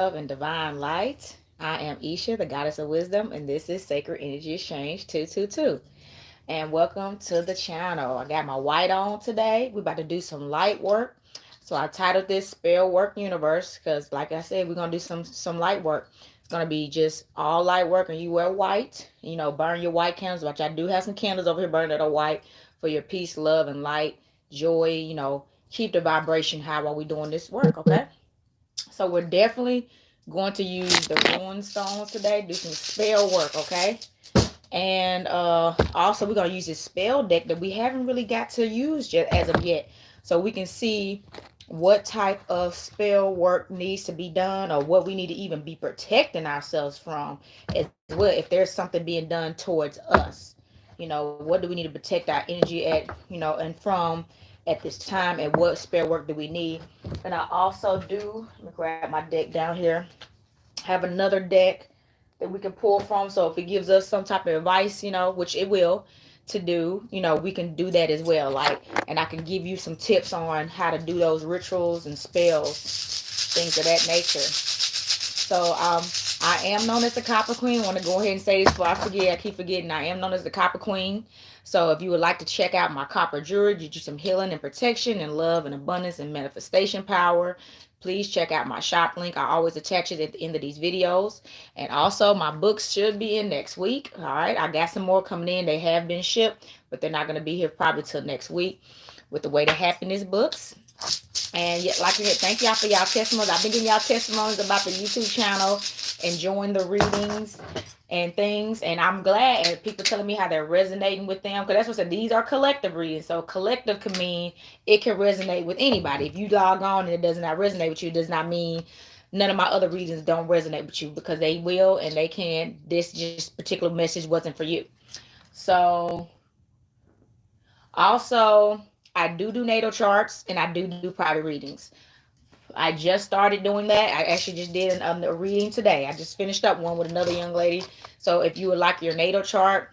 and divine light. I am Isha, the goddess of wisdom, and this is Sacred Energy Exchange 222. And welcome to the channel. I got my white on today. We're about to do some light work. So I titled this Spellwork Universe because, like I said, we're gonna do some light work. It's gonna be just all light work, and you wear white. Burn your white candles. Which I do have some candles over here burning that are white for your peace, love, and light, joy. Keep the vibration high while we're doing this work. Okay. So we're definitely going to use the rune stones today, do some spell work, okay? And also we're gonna use this spell deck that we haven't really got to use yet as of yet. So we can see what type of spell work needs to be done or what we need to even be protecting ourselves from as well if there's something being done towards us. What do we need to protect our energy at, and from at this time, and what spell work do we need. And I also do, let me grab my deck down here, have another deck that we can pull from. So if it gives us some type of advice, which it will, to do, we can do that as well. And I can give you some tips on how to do those rituals and spells, things of that nature. So I am known as the Copper Queen. I want to go ahead and say this before I forget. I keep forgetting. I am known as the Copper Queen. So if you would like to check out my copper jewelry, get you some healing and protection and love and abundance and manifestation power, please check out my shop link. I always attach it at the end of these videos. And also my books should be in next week. All right. I got some more coming in. They have been shipped, but they're not going to be here probably till next week with the Way to Happiness books. And yet, like I said, thank y'all for y'all testimonies. I've been getting y'all testimonies about the YouTube channel, enjoying the readings and things. And I'm glad, and people telling me how they're resonating with them. Because that's what I said. These are collective readings. So collective can mean it can resonate with anybody. If you log on and it does not resonate with you, it does not mean none of my other readings don't resonate with you, because they will and they can. This just particular message wasn't for you. So also, I do natal charts and I do private readings. I just started doing that. I actually just did a reading today. I just finished up one with another young lady. So if you would like your natal chart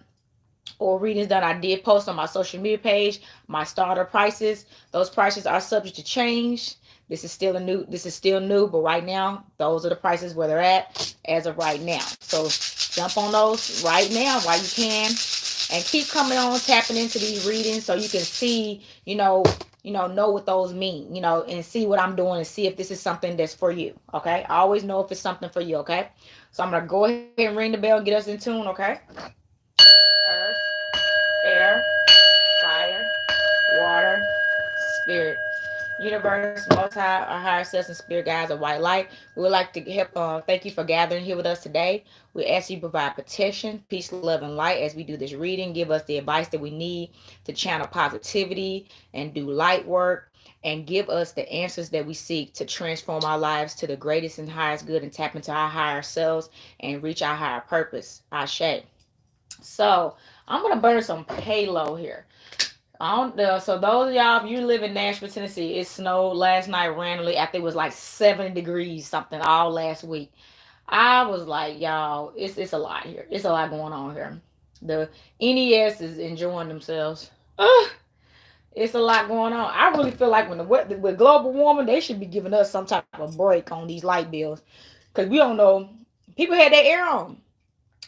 or readings done, I did post on my social media page my starter prices. Those prices are subject to change. This is still new, but right now those are the prices where they're at as of right now. So jump on those right now while you can, and keep coming on, tapping into these readings so you can see, know what those mean, and see what I'm doing and see if this is something that's for you. Okay. I always know if it's something for you. Okay. So I'm going to go ahead and ring the bell and get us in tune. Okay. Earth, air, fire, water, spirit, universe, most high, our higher selves, and spirit guides of white light. We would like to help. Thank you for gathering here with us today. We ask you to provide protection, peace, love, and light as we do this reading. Give us the advice that we need to channel positivity and do light work, and give us the answers that we seek to transform our lives to the greatest and highest good, and tap into our higher selves and reach our higher purpose. Ashe. So I'm gonna burn some Halo here. I don't know. So those of y'all, if you live in Nashville, Tennessee, it snowed last night randomly. I think it was like 70 degrees something all last week. I was like, y'all, it's a lot here. It's a lot going on here. The NES is enjoying themselves. Ugh, it's a lot going on. I really feel like with global warming, they should be giving us some type of break on these light bills, because we don't know. People had their air on.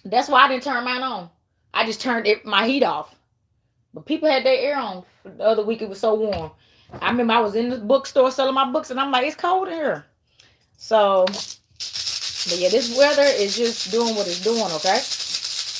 That's why I didn't turn mine on. I just turned my heat off. But people had their air on the other week. It was so warm. I remember I was in the bookstore selling my books, and I'm like, it's cold in here. So, but yeah, this weather is just doing what it's doing, okay?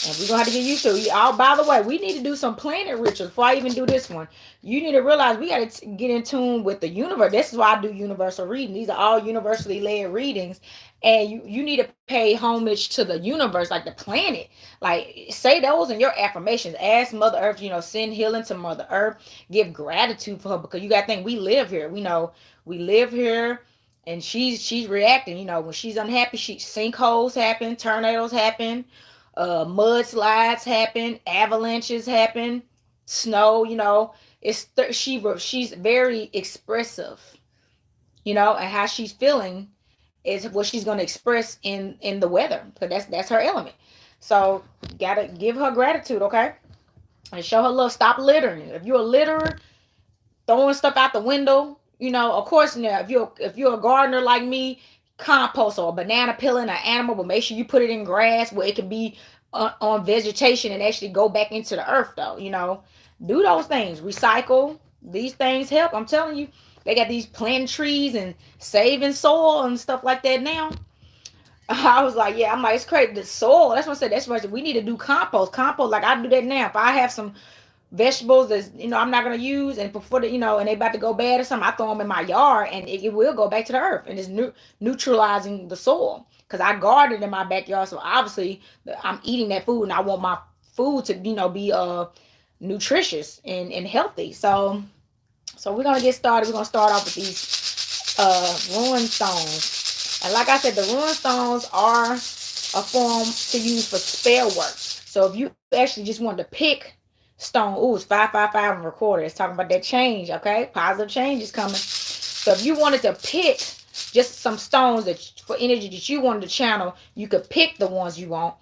And we're going to have to get used to it. By the way, we need to do some planet rituals before I even do this one. You need to realize we got to get in tune with the universe. This is why I do universal reading. These are all universally led readings. And you need to pay homage to the universe, like the planet. Like, say those in your affirmations. Ask Mother Earth, send healing to Mother Earth. Give gratitude for her, because you got to think, we live here. We live here. And she's reacting. When she's unhappy, sinkholes happen, tornadoes happen, mudslides happen, avalanches happen, snow. She's very expressive. And how she's feeling is what she's going to express in the weather, because that's her element. So you gotta give her gratitude, okay? And show her love. Stop littering. If you're a litterer, throwing stuff out the window, of course, now if you're a gardener like me, compost or a banana peeling an animal, but make sure you put it in grass where it can be on vegetation and actually go back into the earth though. Do those things. Recycle. These things help. I'm telling you. They got these planting trees and saving soil and stuff like that now. I was like, yeah, I'm like, it's crazy. The soil. That's what I said. That's why we need to do compost. Compost, like I do that now. If I have some vegetables that I'm not gonna use, and before and they about to go bad or something, I throw them in my yard, and it will go back to the earth, and it's neutralizing the soil. Cause I garden in my backyard, so obviously I'm eating that food, and I want my food to be nutritious and healthy. So we're gonna get started. We're gonna start off with these ruin stones, and like I said, the ruin stones are a form to use for spell work. So if you actually just wanted to pick stone, ooh, it's 555 on recorder. It's talking about that change, okay? Positive change is coming. So if you wanted to pick just some stones for energy that you wanted to channel, you could pick the ones you want,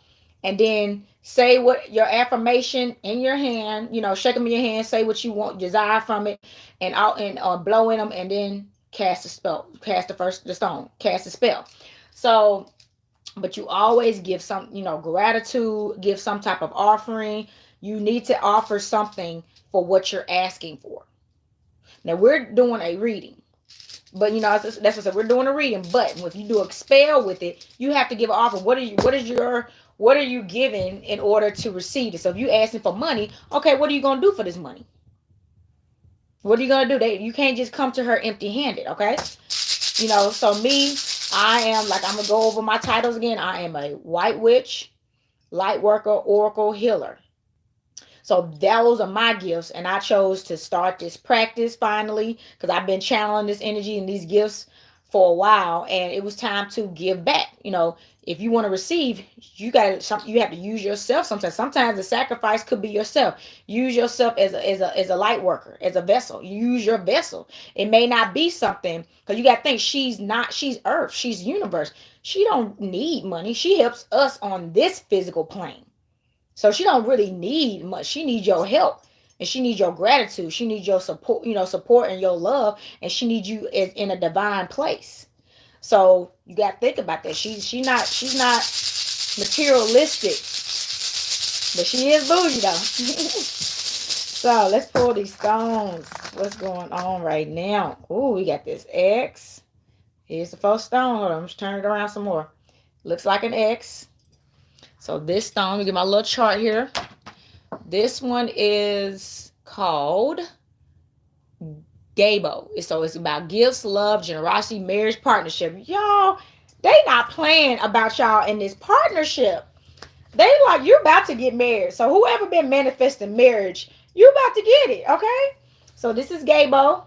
and then say what your affirmation in your hand, shake them in your hand, say what you want, desire from it, and blow in them, and then cast a spell, cast the stone, cast a spell. So, but you always give some, gratitude, give some type of offering. You need to offer something for what you're asking for. Now we're doing a reading, but that's what I said. We're doing a reading, but if you do a spell with it, you have to give an offer. What are you giving in order to receive it? So if you asking for money, okay, what are you gonna do for this money? What are you gonna do? You can't just come to her empty-handed, okay? So me, I am, like, I'm gonna go over my titles again. I am a white witch, light worker, oracle, healer. So those are my gifts, and I chose to start this practice finally because I've been channeling this energy and these gifts for a while, and it was time to give back. If you want to receive, you have to use yourself sometimes. Sometimes the sacrifice could be yourself. Use yourself as a light worker, as a vessel. Use your vessel. It may not be something, because you got to think, she's earth, she's universe. She don't need money. She helps us on this physical plane. So she don't really need much. She needs your help, and she needs your gratitude. She needs your support, support and your love, and she needs you in a divine place. So you got to think about that. She's not materialistic, but she is bougie though. So let's pull these stones. What's going on right now? Ooh, we got this X. Here's the first stone. Hold on, I'm just turning it around some more. Looks like an X. So this stone, let me get my little chart here. This one is called Gabo. So it's about gifts, love, generosity, marriage, partnership. Y'all, they not playing about y'all in this partnership. They like, you're about to get married. So whoever been manifesting marriage, you about to get it, okay? So this is Gabo.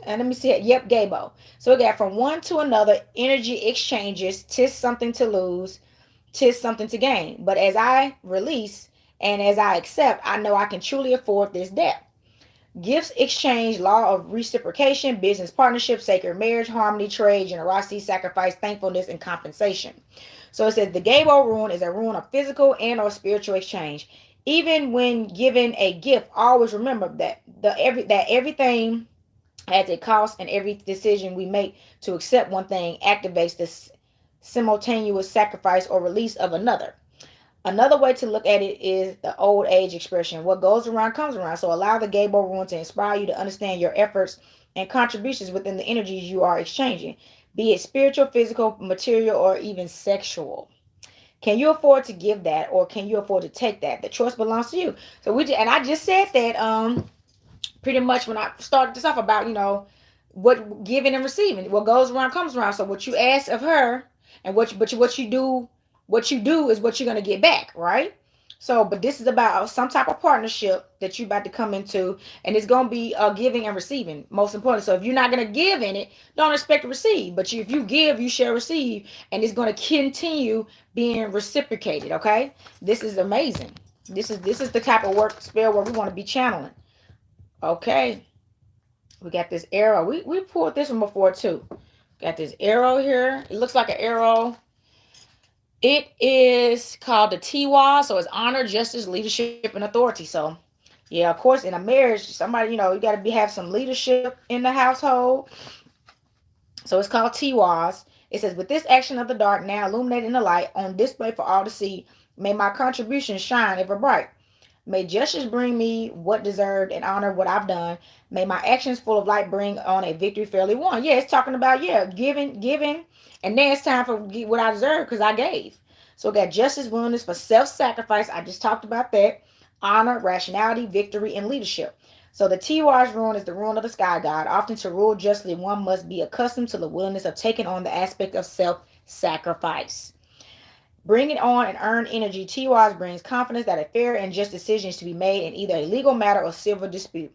And let me see it. Yep, Gabo. So we got from one to another, energy exchanges, tis something to lose, tis something to gain. But as I release and as I accept, I know I can truly afford this debt. Gifts exchange, law of reciprocation, business partnership, sacred marriage, harmony, trade, generosity, sacrifice, thankfulness, and compensation. So it says the Gabo rune is a rune of physical and or spiritual exchange. Even when given a gift, always remember that everything has a cost, and every decision we make to accept one thing activates this simultaneous sacrifice or release of another. Another way to look at it is the old age expression, what goes around comes around. So allow the Gabo rune to inspire you to understand your efforts and contributions within the energies you are exchanging, be it spiritual, physical, material, or even sexual. Can you afford to give that, or can you afford to take that? The choice belongs to you. So I just said that pretty much when I started this off about, what giving and receiving, what goes around comes around. So what you ask of her, and what you do is what you're going to get back, right? So, but this is about some type of partnership that you're about to come into, and it's going to be giving and receiving, most important. So if you're not going to give in it, don't expect to receive. But if you give, you shall receive, and it's going to continue being reciprocated, okay? This is amazing. This is the type of spell where we want to be channeling. Okay. We got this arrow. We pulled this one before too. Got this arrow here. It looks like an arrow. It is called the Tiwa. So it's honor, justice, leadership, and authority. So yeah, of course, in a marriage, somebody, you got to have some leadership in the household. So it's called Tiwas. It says, with this action of the dark now illuminated in the light on display for all to see, may my contribution shine ever bright. May justice bring me what deserved and honor what I've done. May my actions full of light bring on a victory fairly won. Yeah, it's talking about, yeah, giving. And then it's time for what I deserve because I gave. So we got justice, willingness for self-sacrifice. I just talked about that. Honor, rationality, victory, and leadership. So the Tiwa's rune is the rune of the sky god. Often to rule justly, one must be accustomed to the willingness of taking on the aspect of self-sacrifice. Bring it on and earn energy. Tiwaz brings confidence that a fair and just decision is to be made in either a legal matter or civil dispute.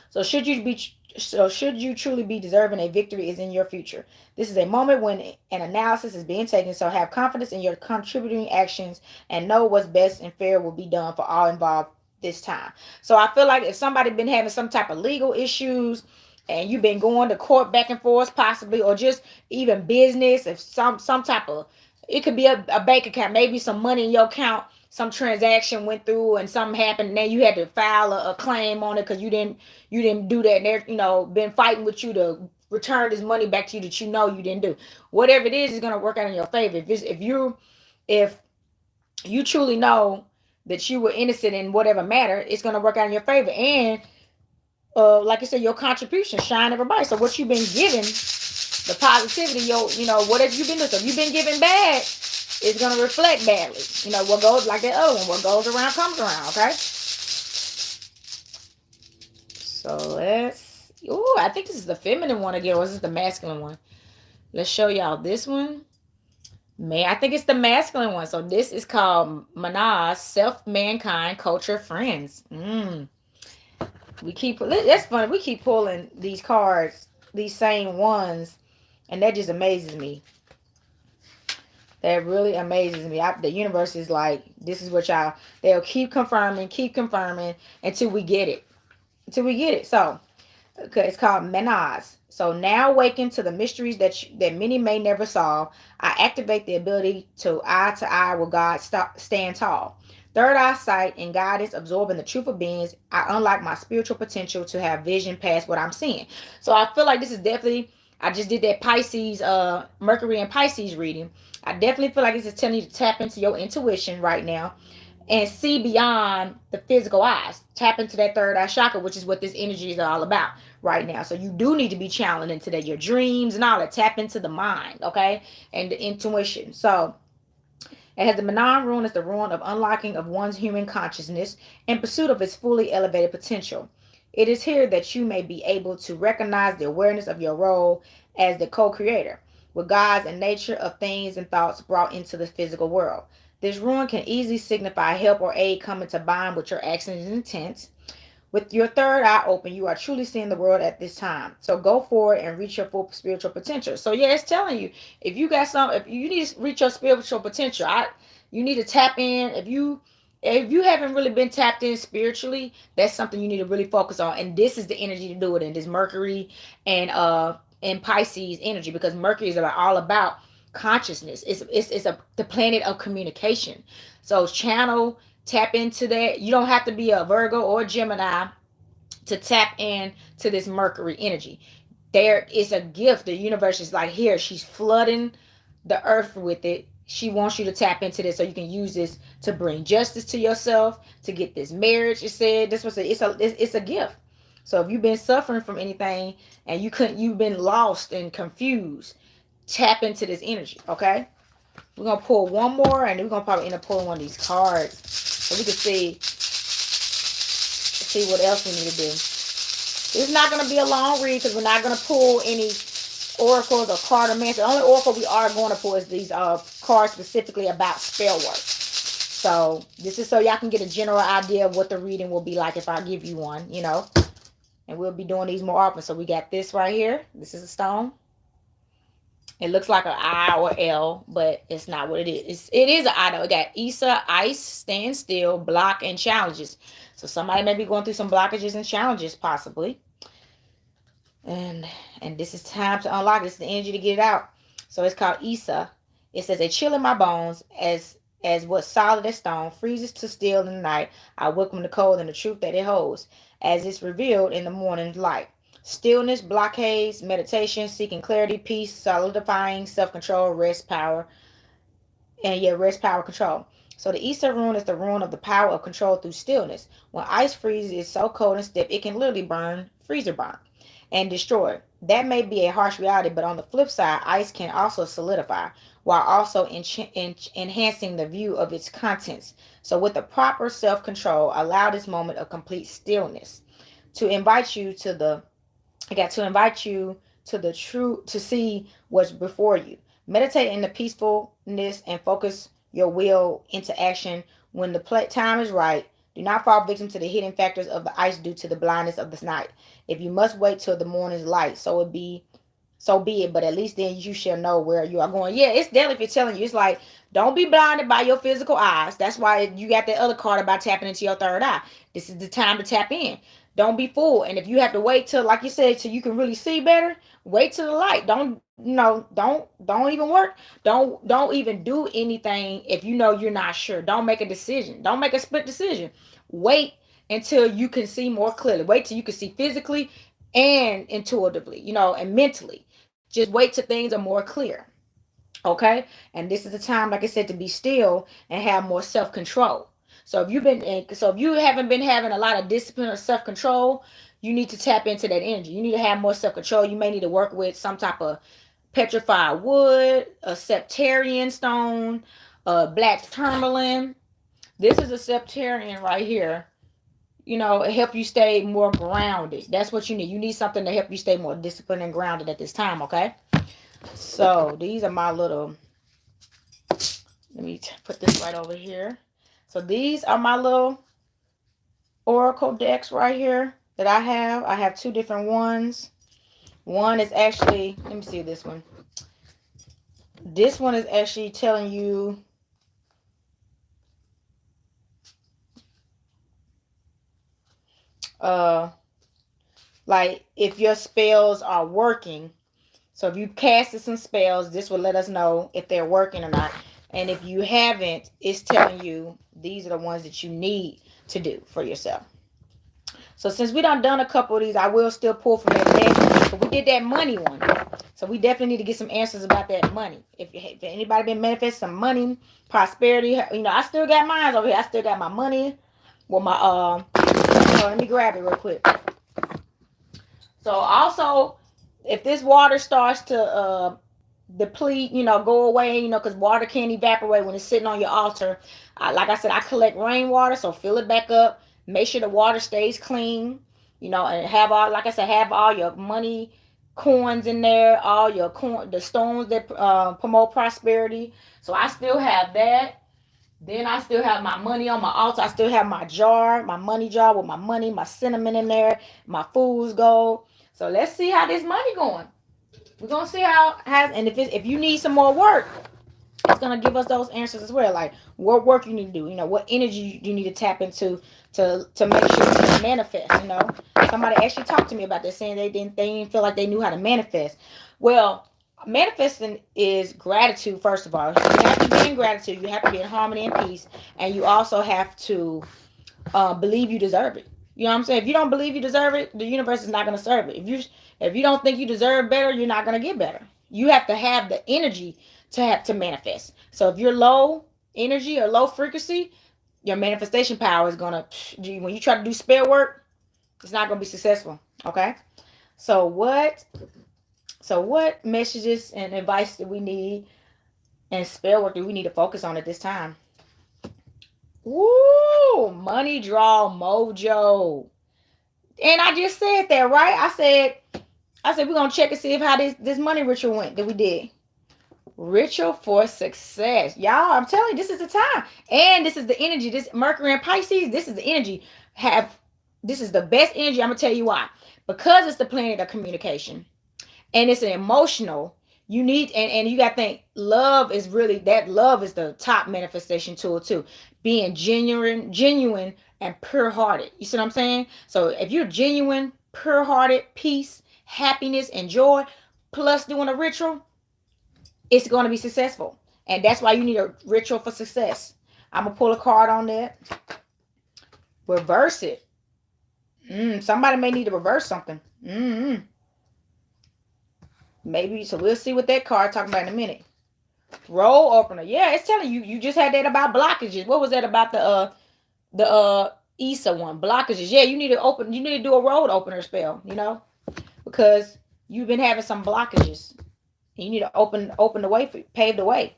So should you truly be deserving, a victory is in your future. This is a moment when an analysis is being taken, so have confidence in your contributing actions and know what's best and fair will be done for all involved this time. So I feel like if somebody been having some type of legal issues and you've been going to court back and forth possibly, or just even business, if some type of, it could be a bank account, maybe some money in your account, some transaction went through and something happened, and then you had to file a claim on it because you didn't do that, and they're been fighting with you to return this money back to you that you didn't do. Whatever it is going to work out in your favor. If you truly know that you were innocent in whatever matter, it's going to work out in your favor. And like I said, your contribution shine everybody. So what you've been given, the positivity, what have you been doing? So if you've been giving bad, it's going to reflect badly. What goes, like that other one, what goes around comes around, okay? So I think this is the feminine one again, or is this the masculine one? Let's show y'all this one. I think it's the masculine one. So this is called Manaz, Self, Mankind, Culture, Friends. That's funny. We keep pulling these cards, these same ones, and that just amazes me. That really amazes me. The universe is like, this is what they'll keep confirming until we get it. So, okay, it's called Menaz. So now awaken to the mysteries that many may never solve. I activate the ability to eye with God stand tall. Third eye sight and guidance, absorbing the truth of beings. I unlock my spiritual potential to have vision past what I'm seeing. So I feel like this is definitely, I just did that Pisces, Mercury and Pisces reading. I definitely feel like this is telling you to tap into your intuition right now and see beyond the physical eyes. Tap into that third eye chakra, which is what this energy is all about right now. So you do need to be channeling into that, your dreams and all that. Tap into the mind, okay? And the intuition. So it has the Manan rune as the rune of unlocking of one's human consciousness in pursuit of its fully elevated potential. It is here that you may be able to recognize the awareness of your role as the co-creator with God's and nature of things and thoughts brought into the physical world. This rune can easily signify help or aid coming to bind with your actions and intents. With your third eye open, you are truly seeing the world at this time. So go forward and reach your full spiritual potential. So yeah, it's telling you, if you need to reach your spiritual potential, you need to tap in. If you haven't really been tapped in spiritually, that's something you need to really focus on. And this is the energy to do it in. This Mercury and Pisces energy, because Mercury is all about consciousness. It's the planet of communication. So tap into that. You don't have to be a Virgo or a Gemini to tap in to this Mercury energy. There is a gift. The universe is like, here, she's flooding the earth with it. She wants you to tap into this so you can use this to bring justice to yourself, to get this marriage. It said this was it's a gift. So if you've been suffering from anything and you've been lost and confused, tap into this energy, okay? We're gonna pull one more, and we're gonna probably end up pulling one of these cards so we can see what else we need to do. It's not gonna be a long read because we're not gonna pull any oracles or cartomancy. The only oracle we are going to pull is these cards specifically about spell work. So this is so y'all can get a general idea of what the reading will be like if I give you one, And we'll be doing these more often. So we got this right here. This is a stone. It looks like an I or L, but it's not what it is. It is an I though. It got Issa, ice, stand still, block, and challenges. So somebody may be going through some blockages and challenges possibly. And this is time to unlock. This is the energy to get it out. So it's called Issa. It says, a chill in my bones as what's solid as stone freezes to steel in the night. I welcome the cold and the truth that it holds as it's revealed in the morning light. Stillness, blockades, meditation, seeking clarity, peace, solidifying, self-control, rest, power, and yeah, rest, power, control. So the Eastern rune is the rune of the power of control through stillness. When ice freezes is so cold and stiff, it can literally burn, freezer burn, and destroy. That may be a harsh reality, but on the flip side, ice can also solidify while also enhancing the view of its contents. So with the proper self-control, allow this moment of complete stillness to invite you to the I got to invite you to the true to see what's before you. Meditate in the peacefulness and focus your will into action when the time is right. Do not fall victim to the hidden factors of the ice due to the blindness of this night. If you must wait till the morning's light, so be it, but at least then you shall know where you are going. Yeah, it's definitely telling you. It's like, don't be blinded by your physical eyes. That's why you got that other card about tapping into your third eye. This is the time to tap in. Don't be fooled. And if you have to wait till, like you said, till you can really see better, wait till the light. Don't, don't even work. Don't even do anything if you know you're not sure. Don't make a decision. Don't make a split decision. Wait until you can see more clearly. Wait till you can see physically and intuitively, and mentally. Just wait till things are more clear. Okay? And this is the time, like I said, to be still and have more self-control. So if you haven't been having a lot of discipline or self-control, you need to tap into that energy. You need to have more self-control. You may need to work with some type of petrified wood, a septarian stone, a black tourmaline. This is a septarian right here. It help you stay more grounded. That's what you need. You need something to help you stay more disciplined and grounded at this time, okay? So these are my little, let me put this right over here. So these are my little oracle decks right here that I have. I have two different ones. One is actually, let me see this one. This one is actually telling you like if your spells are working. So if you casted some spells, this will let us know if they're working or not. And if you haven't, it's telling you these are the ones that you need to do for yourself. So since we done a couple of these, I will still pull from that deck. But we did that money one. So we definitely need to get some answers about that money. If anybody been manifesting some money, prosperity, I still got mine over here. I still got my money. Well, my let me grab it real quick. So also, if this water starts to deplete, go away, because water can't evaporate when it's sitting on your altar. Like I said, I collect rainwater, so fill it back up. Make sure the water stays clean, and have all, like I said, have all your money coins in there, all your the stones that promote prosperity. So I still have that. Then I still have my money on my altar. I still have my jar, my money jar with my money, my cinnamon in there, my fool's gold. So let's see how this money going. We're gonna see how it has, and if you need some more work, it's gonna give us those answers as well. Like what work you need to do, what energy you need to tap into to make sure you manifest. Somebody actually talked to me about this, saying they didn't feel like they knew how to manifest. Well, manifesting is gratitude. First of all, you have to be in gratitude. You have to be in harmony and peace, and you also have to believe you deserve it. You know what I'm saying? If you don't believe you deserve it, the universe is not going to serve it. If you don't think you deserve better, you're not going to get better. You have to have the energy to manifest. So if you're low energy or low frequency, your manifestation power is going to, when you try to do spell work, it's not going to be successful. Okay? So what messages and advice do we need and spell work do we need to focus on at this time? Woo! Money draw mojo. And I just said that, right? I said we're gonna check and see if how this money ritual went that we did. Ritual for success. Y'all, I'm telling you, this is the time. And this is the energy. This Mercury and Pisces, this is the energy. This is the best energy. I'm gonna tell you why. Because it's the planet of communication. And it's an emotional. You need, and you got to think, love is the top manifestation tool too. Being genuine and pure-hearted. You see what I'm saying? So if you're genuine, pure-hearted, peace, happiness, and joy, plus doing a ritual, it's going to be successful. And that's why you need a ritual for success. I'm going to pull a card on that. Reverse it. Somebody may need to reverse something. Mm-hmm. Maybe, so we'll see what that card talking about in a minute. Roll opener. Yeah, it's telling you. You just had that about blockages. What was that about the Issa one? Blockages. Yeah, you need to open. You need to do a road opener spell. Because you've been having some blockages. You need to open the way for pave the way.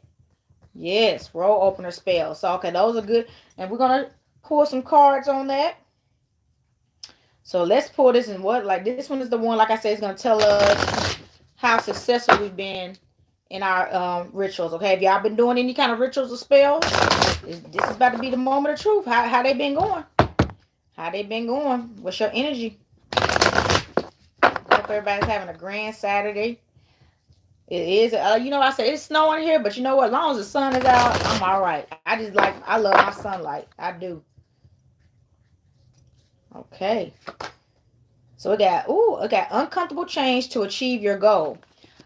Yes, roll opener spell. So okay, those are good, and we're gonna pull some cards on that. So let's pull this and what like this one is the one like I said is gonna tell us how successful we've been in our rituals. Okay, if y'all been doing any kind of rituals or spells, this is about to be the moment of truth. How they been going? How they been going? What's your energy? Hope everybody's having a grand Saturday. It is, I said it's snowing here, but you know what? As long as the sun is out, I'm all right. I love my sunlight. I do. Okay. So we got uncomfortable change to achieve your goal.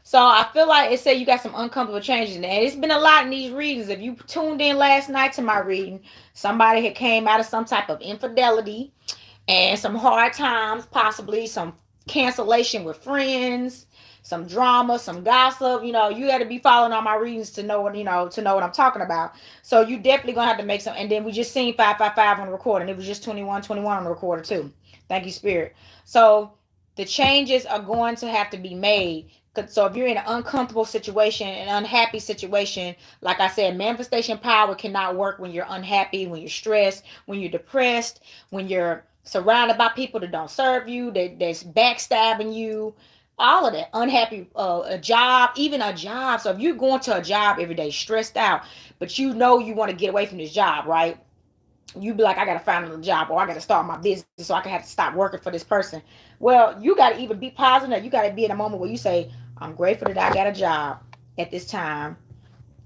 So I feel like it said you got some uncomfortable changes, and it's been a lot in these readings. If you tuned in last night to my reading, somebody had came out of some type of infidelity and some hard times, possibly some cancellation with friends, some drama, some gossip. You got to be following all my readings to know what I'm talking about. So you definitely gonna have to make some. And then we just seen 555 on the recording. It was just 2121 on the recorder too. Thank you, Spirit. So the changes are going to have to be made. So if you're in an uncomfortable situation, an unhappy situation, like I said, manifestation power cannot work when you're unhappy, when you're stressed, when you're depressed, when you're surrounded by people that don't serve you, that's backstabbing you, all of that. Unhappy, a job, even a job. So if you're going to a job every day stressed out, but you know you want to get away from this job, right? You be like, I gotta find another job, or I gotta start my business so I can have to stop working for this person. Well, you gotta even be positive. You gotta be in a moment where you say, I'm grateful that I got a job at this time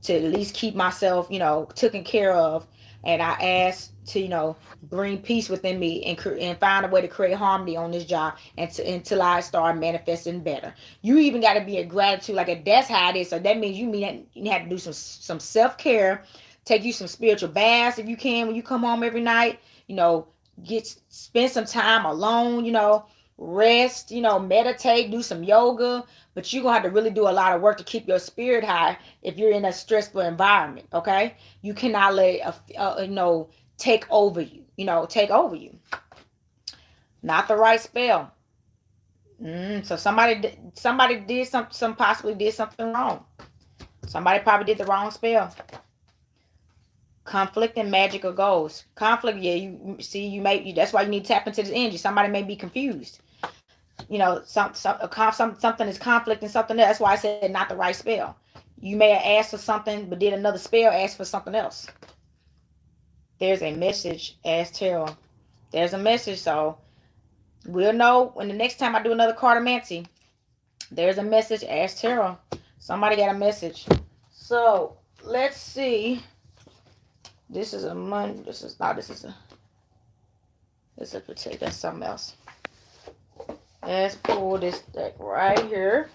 to at least keep myself, taken care of. And I ask to, bring peace within me and find a way to create harmony on this job until I start manifesting better. You even got to be in gratitude, like that's how it is. So that means you have to do some self care, take you some spiritual baths if you can when you come home every night. Spend some time alone. Rest. Meditate, do some yoga. But you're gonna have to really do a lot of work to keep your spirit high if you're in a stressful environment. Okay, you cannot let take over you. Take over you. Not the right spell. So somebody did some possibly did something wrong. Somebody probably did the wrong spell. Conflict and magical goals. Conflict, yeah, you see, that's why you need to tap into this energy. Somebody may be confused. Something is conflict and something else. That's why I said not the right spell. You may have asked for something, but did another spell, asked for something else. There's a message, ask tarot. There's a message, so we'll know when the next time I do another cartomancy. There's a message, ask tarot. Somebody got a message. So let's see. This is a money. This is a potato. That's something else. Let's pull this deck right here.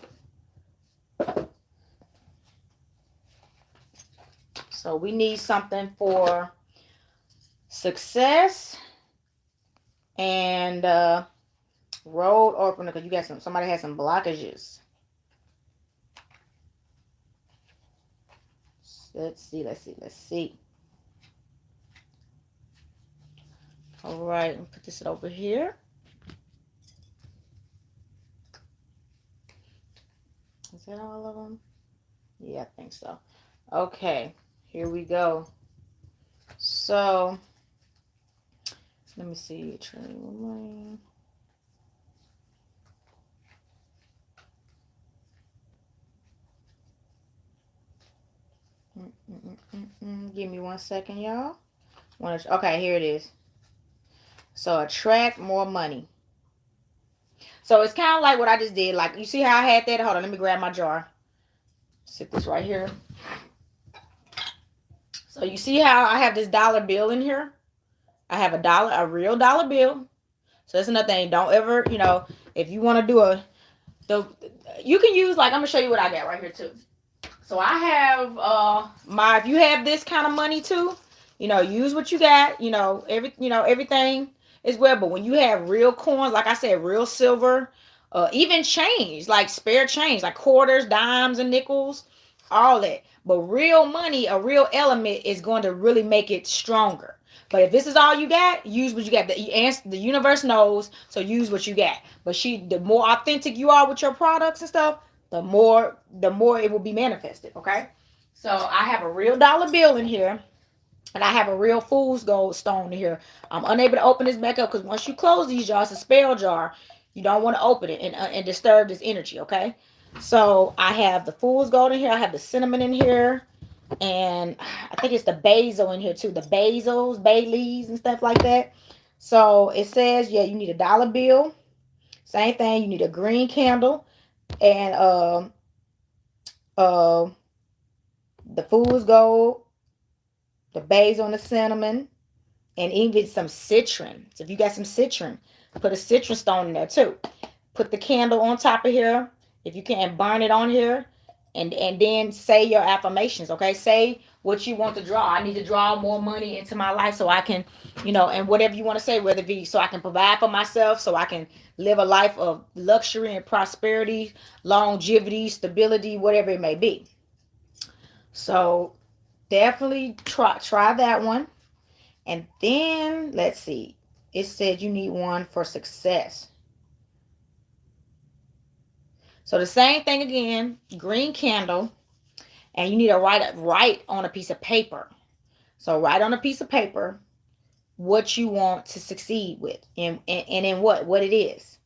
So we need something for success and road opener, because you got somebody has some blockages. Let's see. All right, put this over here. Is that all of them? Yeah, I think so. Okay, here we go. So, let me see. Give me 1 second, y'all. Okay, here it is. So, attract more money. So, it's kind of like what I just did. Like, you see how I had that? Hold on, let me grab my jar. Sit this right here. So, you see how I have this dollar bill in here? I have a real dollar bill. So, that's another thing. Don't ever, if you want to do you can use, like, I'm going to show you what I got right here, too. So, I have if you have this kind of money, too, use what you got, everything as well. But when you have real coins, like I said, real silver, Even change, like spare change, like quarters, dimes, and nickels, all that. But real money, a real element, is going to really make it stronger. But if this is all you got, use what you got. The universe knows, so use what you got. But the more authentic you are with your products and stuff, the more it will be manifested. Okay. So I have a real dollar bill in here, and I have a real fool's gold stone in here. I'm unable to open this back up because once you close these jars, it's a spell jar. You don't want to open it and disturb this energy. Okay. So I have the fool's gold in here. I have the cinnamon in here, and I think it's the basil in here too. The basils, bay leaves, and stuff like that. So it says, yeah, you need a dollar bill. Same thing. You need a green candle, and uh, the fool's gold, the basil, and the cinnamon, and even some citron. So if you got some citron, put a citron stone in there too. Put the candle on top of here. If you can, burn it on here. And then say your affirmations, okay? Say what you want to draw. I need to draw more money into my life so I can, and whatever you want to say, whether it be so I can provide for myself, so I can live a life of luxury and prosperity, longevity, stability, whatever it may be. So definitely try that one. And then let's see. It said you need one for success. So the same thing again, green candle, and you need to write on a piece of paper. So write on a piece of paper what you want to succeed with, and in what it is.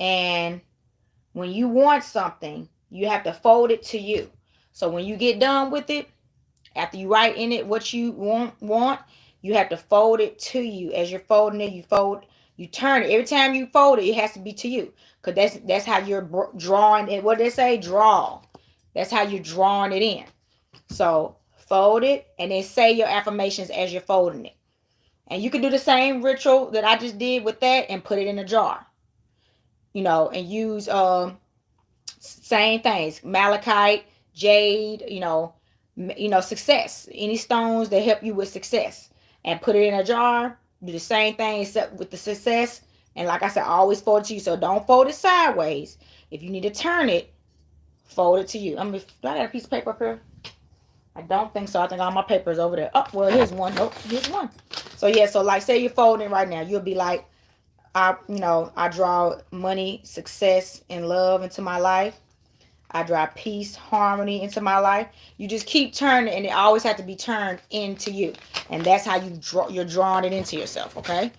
And when you want something, you have to fold it to you. So when you get done with it, after you write in it what you want, you have to fold it to you. As you're folding it, you turn it. Every time you fold it, it has to be to you. Because that's how you're drawing it. What did they say? Draw. That's how you're drawing it in. So fold it and then say your affirmations as you're folding it. And you can do the same ritual that I just did with that and put it in a jar. And use same things. Malachite, jade, success. Any stones that help you with success. And put it in a jar. Do the same thing except with the success. And like I said, always fold it to you. So don't fold it sideways. If you need to turn it, fold it to you. Do I got a piece of paper up here? I don't think so. I think all my paper is over there. Oh, well, here's one. Nope, here's one. So yeah, so like say you're folding right now. You'll be like, I draw money, success, and love into my life. I draw peace, harmony into my life. You just keep turning, and it always has to be turned into you. And that's how you're drawing it into yourself, okay?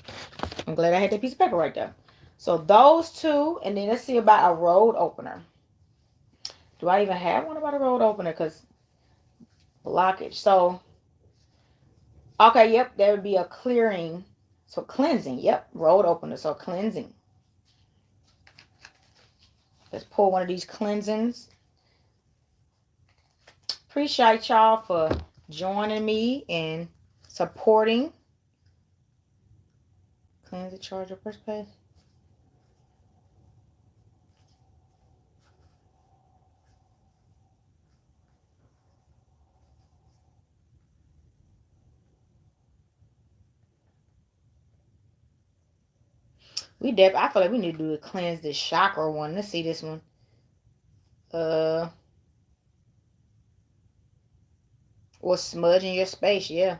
I'm glad I had that piece of paper right there. So those two, and then let's see about a road opener. Do I even have one about a road opener? Because blockage. So, okay, yep, there would be a clearing. So cleansing, yep, road opener. So cleansing. Let's pull one of these cleansings. Appreciate y'all for joining me and supporting. Cleanse the charge of first page. I feel like we need to do a cleanse this chakra one. Let's see this one. Or smudging your space, yeah.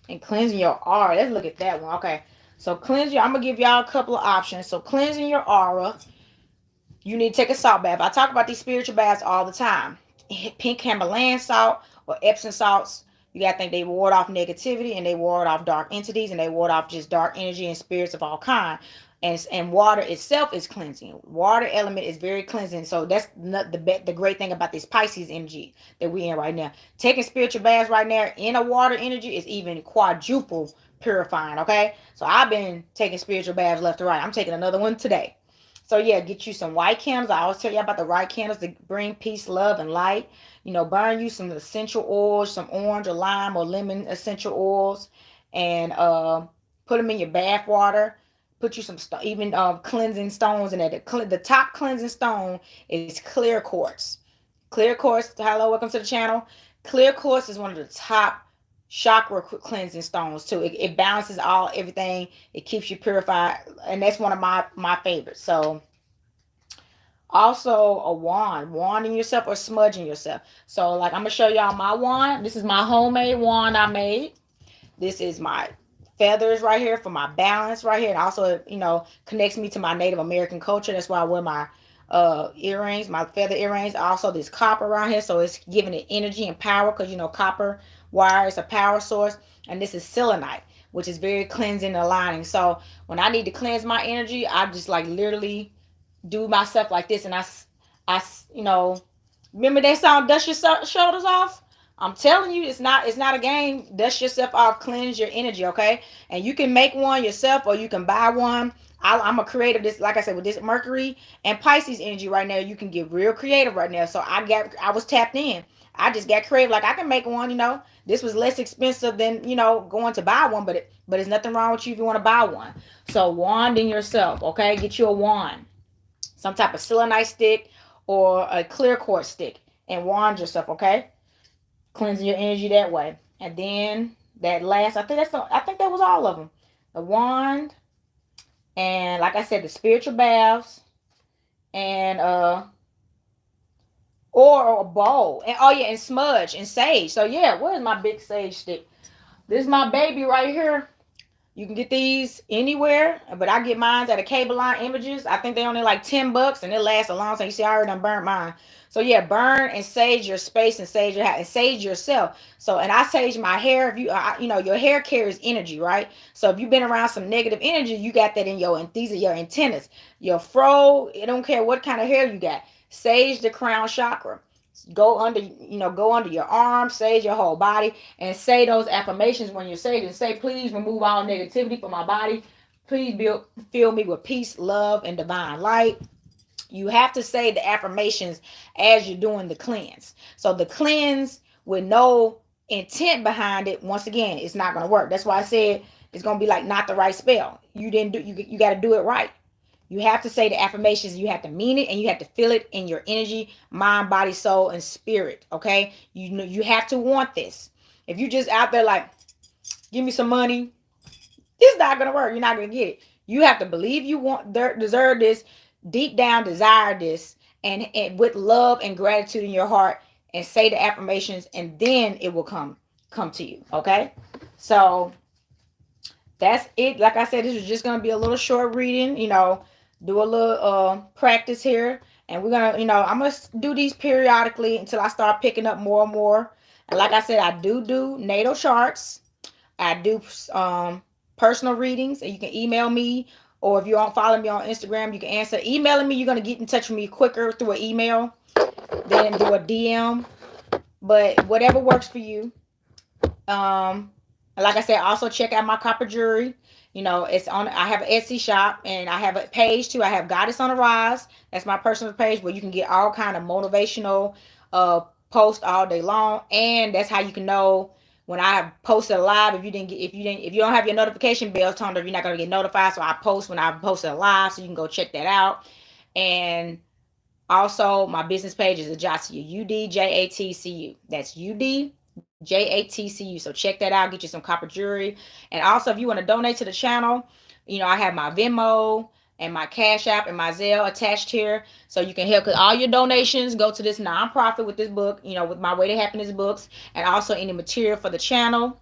And cleansing your aura. Let's look at that one. Okay. So I'm gonna give y'all a couple of options. So cleansing your aura, you need to take a salt bath. I talk about these spiritual baths all the time. Pink Himalayan salt or Epsom salts. You gotta think they ward off negativity, and they ward off dark entities, and they ward off just dark energy and spirits of all kind. And water itself is cleansing. Water element is very cleansing. So that's not the great thing about this Pisces energy that we're in right now. Taking spiritual baths right now in a water energy is even quadruple purifying. Okay, so I've been taking spiritual baths left to right. I'm taking another one today. So yeah, get you some white candles. I always tell you about the right candles to bring peace, love, and light. Burn you some essential oils, some orange or lime or lemon essential oils, and put them in your bath water. Put you some cleansing stones in there. The top cleansing stone is clear quartz. Clear quartz. Hello, welcome to the channel. Clear quartz is one of the top chakra cleansing stones too. It balances all everything. It keeps you purified, and that's one of my favorites. So also a wand, wanding yourself or smudging yourself. So like I'm gonna show y'all my wand. This is my homemade wand I made. This is my feathers right here for my balance right here, and also connects me to my Native American culture. That's why I wear my earrings, my feather earrings. Also this copper around here, so it's giving it energy and power, because copper wire is a power source. And this is selenite, which is very cleansing and aligning. So when I need to cleanse my energy, I just like literally do myself like this, and I remember that song, "Dust Your Shoulders Off." I'm telling you, it's not a game. Dust yourself off, cleanse your energy, okay? And you can make one yourself, or you can buy one. I'm a creative. This, like I said, with this Mercury and Pisces energy right now, you can get real creative right now. So I was tapped in. I just got creative. Like I can make one. This was less expensive than going to buy one, but it's nothing wrong with you if you want to buy one. So wanding yourself, okay? Get you a wand, some type of selenite stick or a clear quartz stick, and wand yourself, okay? Cleansing your energy that way. And then that last, I think that was all of them. The wand, and like I said, the spiritual baths, and or a bowl, and oh yeah, and smudge and sage. So yeah, where's my big sage stick? This is my baby right here. You can get these anywhere, but I get mine at a Cable Line Images. I think they only like $10, and it lasts a long time. You see, I already done burnt mine. So yeah, burn and sage your space, and sage your house, and sage yourself. So, and I sage my hair. If your hair carries energy, right? So if you've been around some negative energy, you got that in these are your antennas, your fro. It don't care what kind of hair you got. Sage the crown chakra. Go under your arms, sage your whole body, and say those affirmations when you're saging. Say, please remove all negativity from my body. Please fill me with peace, love, and divine light. You have to say the affirmations as you're doing the cleanse. So the cleanse with no intent behind it, once again, it's not going to work. That's why I said it's going to be like not the right spell. You didn't do. You got to do it right. You have to say the affirmations. You have to mean it, and you have to feel it in your energy, mind, body, soul, and spirit. Okay, you have to want this. If you just out there like, give me some money, it's not gonna work. You're not gonna get it. You have to believe you deserve this, deep down desire this, and with love and gratitude in your heart, and say the affirmations, and then it will come to you. Okay, so that's it. Like I said, this is just gonna be a little short reading. Do a little practice here, and we're gonna I'm gonna do these periodically until I start picking up more and more. And like I said, I do natal charts. I do personal readings, and you can email me, or if you don't follow me on Instagram, you can answer emailing me. You're gonna get in touch with me quicker through an email than do a DM, but whatever works for you. Like I said, also check out my copper jewelry. It's on. I have an Etsy shop, and I have a page too. I have Goddess on the Rise. That's my personal page where you can get all kind of motivational posts all day long, and that's how you can know when I posted a live. If you don't have your notification bell turned on, you're not gonna get notified. So I post when I posted a live, so you can go check that out. And also, my business page is Ajatcu, UDJATCU. That's UDJATCU. So check that out. Get you some copper jewelry. And also, if you want to donate to the channel, I have my Venmo and my Cash App and my Zelle attached here. So you can help, because all your donations go to this nonprofit with this book, with My Way to Happiness books. And also any material for the channel,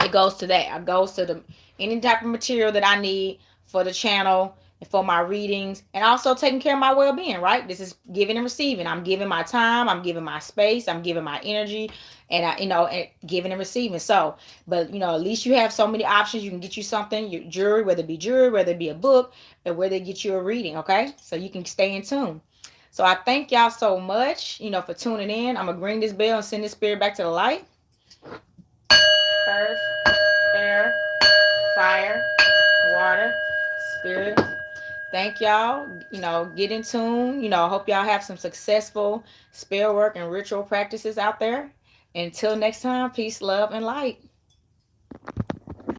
it goes to that. It goes to any type of material that I need for the channel and for my readings, and also taking care of my well-being, right? This is giving and receiving. I'm giving my time, I'm giving my space, I'm giving my energy, and and giving and receiving. So, but at least you have so many options. You can get you something, your jewelry, whether it be jewelry, whether it be a book, or whether it get you a reading, okay? So you can stay in tune. So I thank y'all so much, for tuning in. I'm gonna ring this bell and send this spirit back to the light. Earth, air, fire, water, spirit. Thank y'all. Get in tune. Hope y'all have some successful spell work and ritual practices out there. Until next time, peace, love, and light.